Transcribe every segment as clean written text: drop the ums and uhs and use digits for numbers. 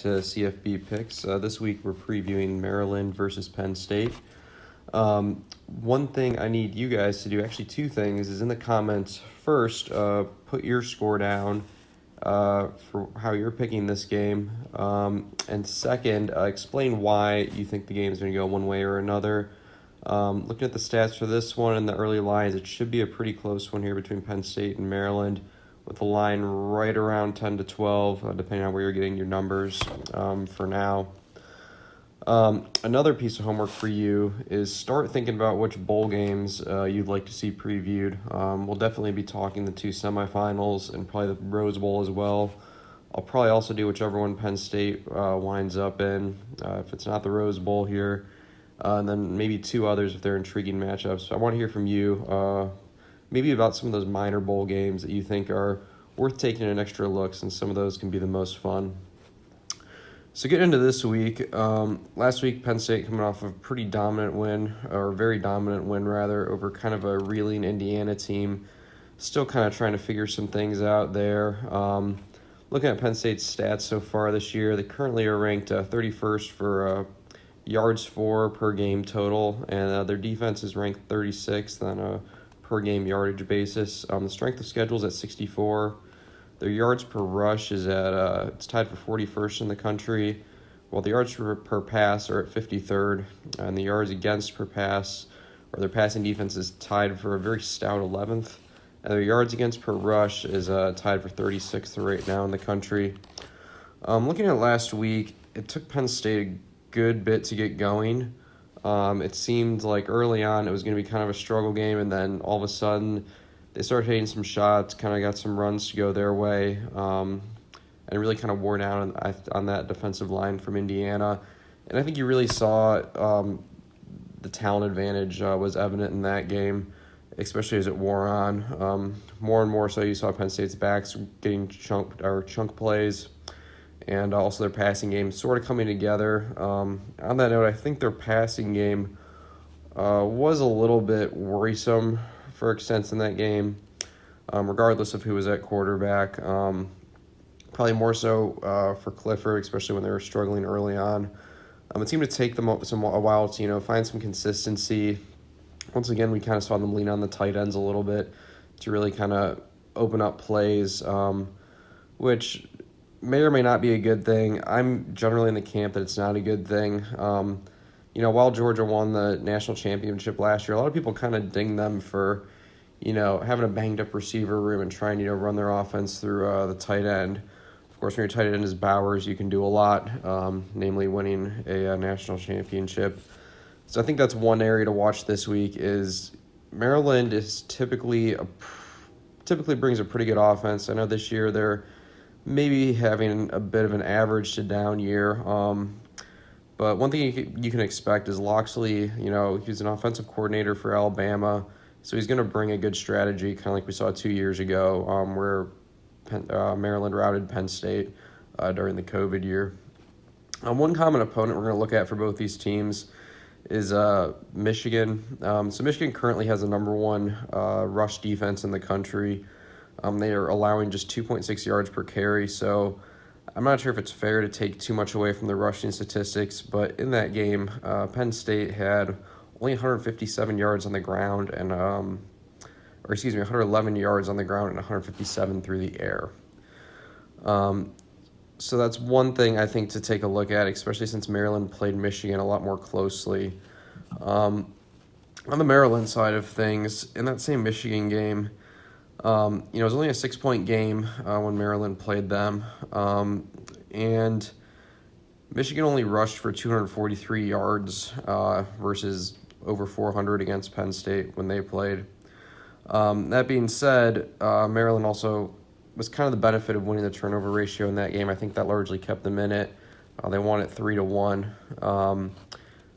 to CFB Picks. This week we're previewing Maryland versus Penn State. One thing I need you guys to do, actually two things, is in the comments. First, put your score down for how you're picking this game. And second, explain why you think the game is going to go one way or another. Looking at the stats for this one and the early lines, it should be a pretty close one here between Penn State and Maryland, with the line right around 10 to 12, depending on where you're getting your numbers for now. Another piece of homework for you is start thinking about which bowl games you'd like to see previewed. We'll definitely be talking the two semifinals and probably the Rose Bowl as well. I'll probably also do whichever one Penn State winds up in, if it's not the Rose Bowl here, and then maybe two others if they're intriguing matchups. I want to hear from you maybe about some of those minor bowl games that you think are worth taking an extra look, since some of those can be the most fun. So getting into this week, last week Penn State coming off of a pretty dominant win, or very dominant win rather, over kind of a reeling Indiana team. Still kind of trying to figure some things out there. Looking at Penn State's stats so far this year, they currently are ranked 31st for yards for per game total, and their defense is ranked 36th on a per game yardage basis. The strength of schedule is at 64. Their yards per rush is at it's tied for 41st in the country, while the yards per pass are at 53rd, and the yards against per pass, or their passing defense, is tied for a very stout 11th, and their yards against per rush is tied for 36th right now in the country. Looking at last week, it took Penn State a good bit to get going. It seemed like early on it was going to be kind of a struggle game, and then all of a sudden they started hitting some shots, kind of got some runs to go their way, and it really kind of wore down on that defensive line from Indiana. And I think you really saw the talent advantage was evident in that game, especially as it wore on. More and more so, you saw Penn State's backs getting chunk plays, and also their passing game sort of coming together. On that note, I think their passing game was a little bit worrisome for extents in that game, regardless of who was at quarterback. Probably more so for Clifford, especially when they were struggling early on. It seemed to take them a while to find some consistency. Once again, we kind of saw them lean on the tight ends a little bit to really kind of open up plays, which may or may not be a good thing. I'm generally in the camp that it's not a good thing. While Georgia won the national championship last year, a lot of people kind of ding them for, having a banged-up receiver room and trying, run their offense through the tight end. Of course, when your tight end is Bowers, you can do a lot, namely winning a national championship. So I think that's one area to watch this week. Is Maryland is typically brings a pretty good offense. I know this year they're maybe having a bit of an average to down year. But one thing you can expect is Loxley, he's an offensive coordinator for Alabama, so he's going to bring a good strategy, kind of like we saw 2 years ago, where Maryland routed Penn State during the COVID year. One common opponent we're going to look at for both these teams is Michigan. So Michigan currently has the number one rush defense in the country. They are allowing just 2.6 yards per carry, so I'm not sure if it's fair to take too much away from the rushing statistics, but in that game, Penn State had only 157 yards on the ground and 111 yards on the ground and 157 through the air. So that's one thing I think to take a look at, especially since Maryland played Michigan a lot more closely. On the Maryland side of things, in that same Michigan game, it was only a 6-point game when Maryland played them, and Michigan only rushed for 243 yards versus over 400 against Penn State when they played. That being said, Maryland also was kind of the benefit of winning the turnover ratio in that game. I think that largely kept them in it. They won it 3-1.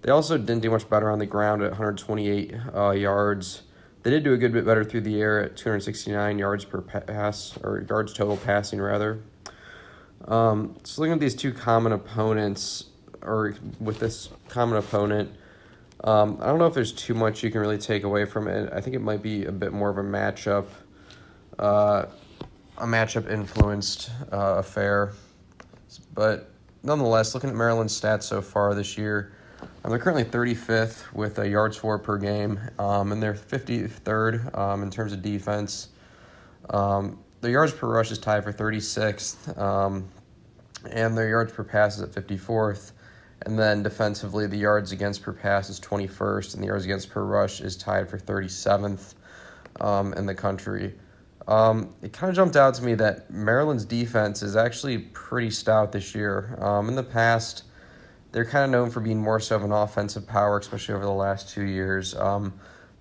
They also didn't do much better on the ground at 128 yards. They did do a good bit better through the air at 269 yards per pass, or yards total passing, rather. So looking at these two common opponents, or with this common opponent, I don't know if there's too much you can really take away from it. I think it might be a bit more of a matchup influenced affair. But nonetheless, looking at Maryland's stats so far this year, they're currently 35th with yards for per game, and they're 53rd in terms of defense. Their yards per rush is tied for 36th, and their yards per pass is at 54th. And then defensively, the yards against per pass is 21st, and the yards against per rush is tied for 37th in the country. It kind of jumped out to me that Maryland's defense is actually pretty stout this year. In the past, they're kind of known for being more so of an offensive power, especially over the last 2 years.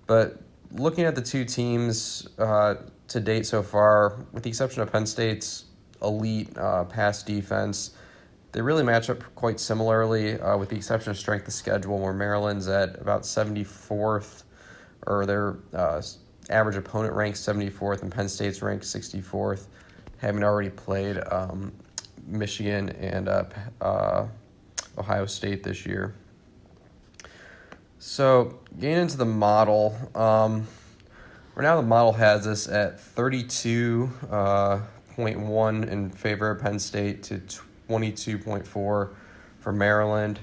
But looking at the two teams to date so far, with the exception of Penn State's elite pass defense, they really match up quite similarly, with the exception of strength of schedule, where Maryland's at about 74th, or their average opponent ranks 74th, and Penn State's ranked 64th, having already played Michigan and Ohio State this year. So getting into the model, right now the model has us at 32.1 in favor of Penn State to 22.4 for Maryland.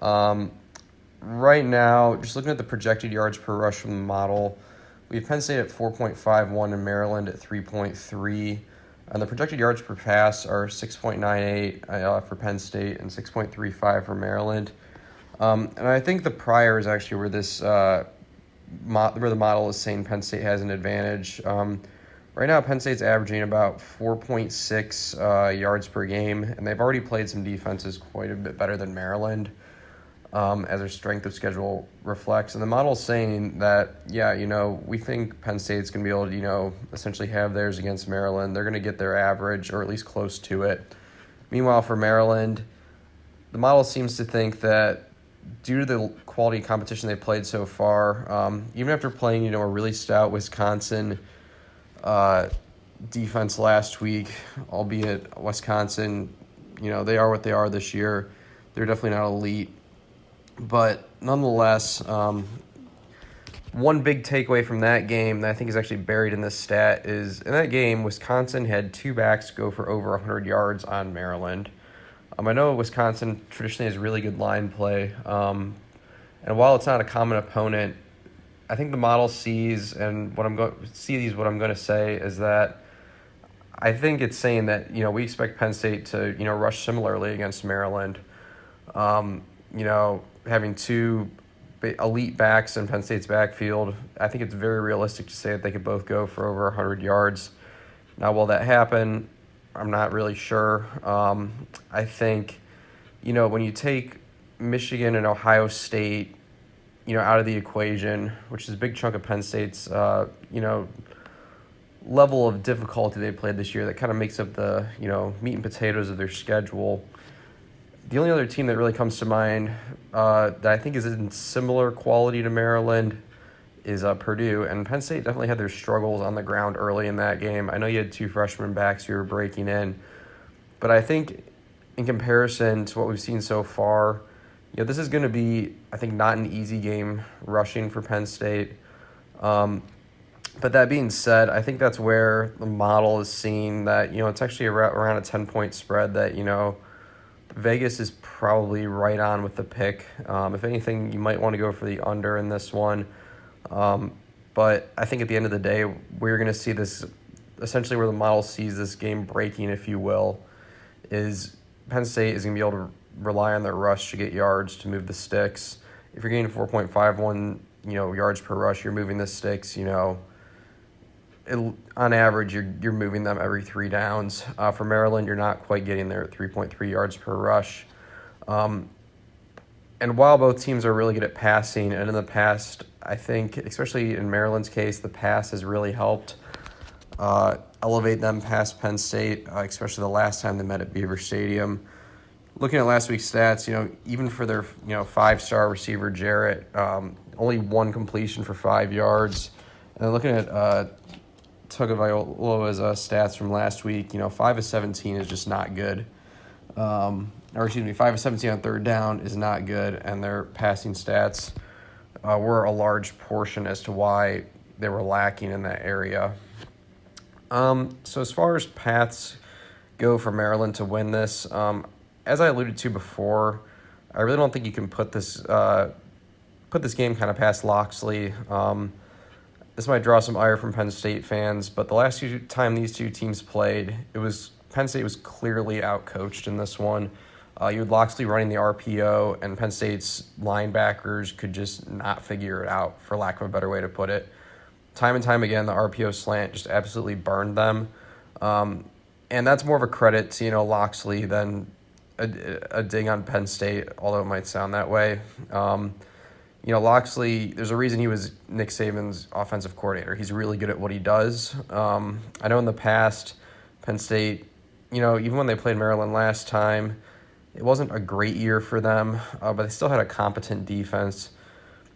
Right now, just looking at the projected yards per rush from the model, we have Penn State at 4.51 and Maryland at 3.3. And the projected yards per pass are 6.98 for Penn State and 6.35 for Maryland. And I think the prior is actually where this where the model is saying Penn State has an advantage. Right now, Penn State's averaging about 4.6 yards per game, and they've already played some defenses quite a bit better than Maryland, as their strength of schedule reflects. And the model's saying that, we think Penn State's going to be able to, essentially have theirs against Maryland. They're going to get their average, or at least close to it. Meanwhile, for Maryland, the model seems to think that due to the quality competition they played so far, even after playing, a really stout Wisconsin defense last week, albeit Wisconsin, they are what they are this year. They're definitely not elite. But nonetheless, one big takeaway from that game that I think is actually buried in this stat is, in that game, Wisconsin had two backs go for over 100 yards on Maryland. I know Wisconsin traditionally has really good line play, and while it's not a common opponent, I think the model sees, and what I'm going to say is that I think it's saying that we expect Penn State to rush similarly against Maryland. Having two elite backs in Penn State's backfield, I think it's very realistic to say that they could both go for over 100 yards. Now, will that happen? I'm not really sure. I think, when you take Michigan and Ohio State, out of the equation, which is a big chunk of Penn State's, level of difficulty they played this year, that kind of makes up the, meat and potatoes of their schedule. The only other team that really comes to mind that I think is in similar quality to Maryland is Purdue, and Penn State definitely had their struggles on the ground early in that game. I know you had two freshman backs who were breaking in, but I think in comparison to what we've seen so far, this is going to be, I think, not an easy game rushing for Penn State. But that being said, I think that's where the model is seeing that, it's actually around a 10-point spread that, Vegas is probably right on with the pick. If anything, you might want to go for the under in this one. But I think at the end of the day, we're going to see this, essentially where the model sees this game breaking, if you will, is Penn State is going to be able to rely on their rush to get yards, to move the sticks. If you're getting 4.51, yards per rush, you're moving the sticks, on average, you're moving them every 3 downs. For Maryland, you're not quite getting there at 3.3 yards per rush. And while both teams are really good at passing, and in the past, I think, especially in Maryland's case, the pass has really helped elevate them past Penn State, especially the last time they met at Beaver Stadium. Looking at last week's stats, even for their 5-star receiver Jarrett, only one completion for 5 yards. And then looking at Tagovailoa's stats from last week, 5 of 17 is just not good. 5 of 17 on third down is not good, and their passing stats were a large portion as to why they were lacking in that area. So as far as paths go for Maryland to win this, as I alluded to before, I really don't think you can put this game kind of past Loxley. This might draw some ire from Penn State fans, but the last time these two teams played, it was Penn State was clearly outcoached in this one. You had Loxley running the RPO, and Penn State's linebackers could just not figure it out, for lack of a better way to put it. Time and time again, the RPO slant just absolutely burned them. And that's more of a credit to, Loxley than a dig on Penn State, although it might sound that way. Loxley, there's a reason he was Nick Saban's offensive coordinator. He's really good at what he does. I know in the past, Penn State, even when they played Maryland last time, it wasn't a great year for them, but they still had a competent defense.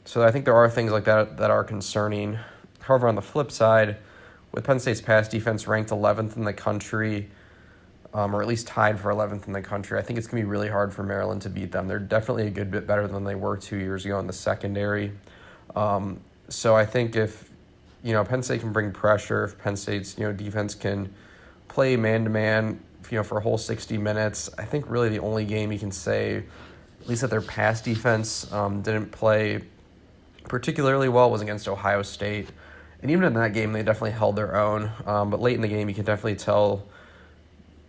So I think there are things like that that are concerning. However, on the flip side, with Penn State's pass defense ranked 11th in the country, or at least tied for 11th in the country, I think it's going to be really hard for Maryland to beat them. They're definitely a good bit better than they were 2 years ago in the secondary. So I think if, Penn State can bring pressure, if Penn State's, defense can play man-to-man, for a whole 60 minutes, I think really the only game you can say, at least that their pass defense didn't play particularly well, was against Ohio State. And even in that game, they definitely held their own. But late in the game, you can definitely tell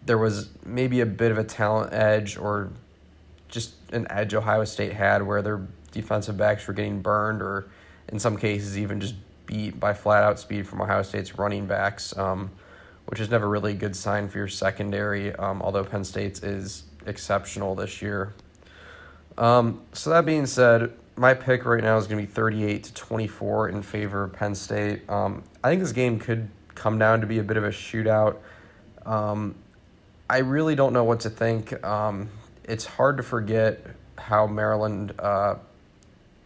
there was maybe a bit of a talent edge, or just an edge Ohio State had, where their defensive backs were getting burned, or in some cases even just beat by flat-out speed from Ohio State's running backs, which is never really a good sign for your secondary, although Penn State's is exceptional this year. So that being said, my pick right now is going to be 38-24 in favor of Penn State. I think this game could come down to be a bit of a shootout. I really don't know what to think. It's hard to forget how Maryland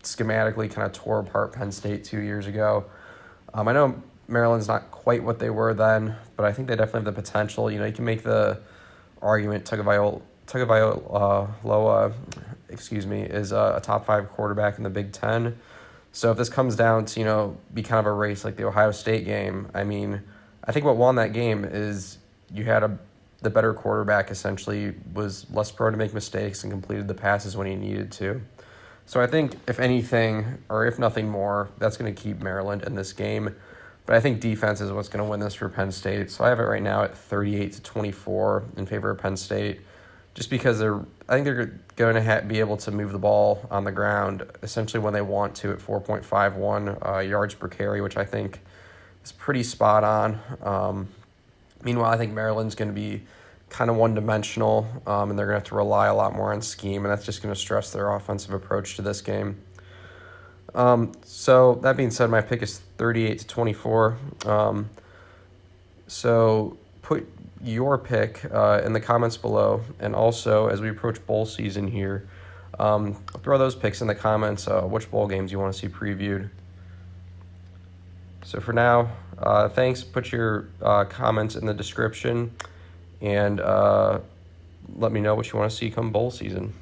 schematically kind of tore apart Penn State 2 years ago. I know Maryland's not quite what they were then, but I think they definitely have the potential. You can make the argument Tagovailoa, is a top 5 quarterback in the Big Ten. So if this comes down to, be kind of a race like the Ohio State game, I think what won that game is you had the better quarterback essentially was less prone to make mistakes and completed the passes when he needed to. So I think if anything, or if nothing more, that's going to keep Maryland in this game. But I think defense is what's going to win this for Penn State. So I have it right now at 38-24 in favor of Penn State, just because I think they're going to be able to move the ball on the ground essentially when they want to at 4.51 yards per carry, which I think is pretty spot on. Meanwhile, I think Maryland's going to be kind of one-dimensional, and they're going to have to rely a lot more on scheme, and that's just going to stress their offensive approach to this game. So that being said, my pick is 38-24. So put your pick in the comments below, and also as we approach bowl season here, throw those picks in the comments, which bowl games you want to see previewed. So for now, thanks. Put your comments in the description, and let me know what you want to see come bowl season.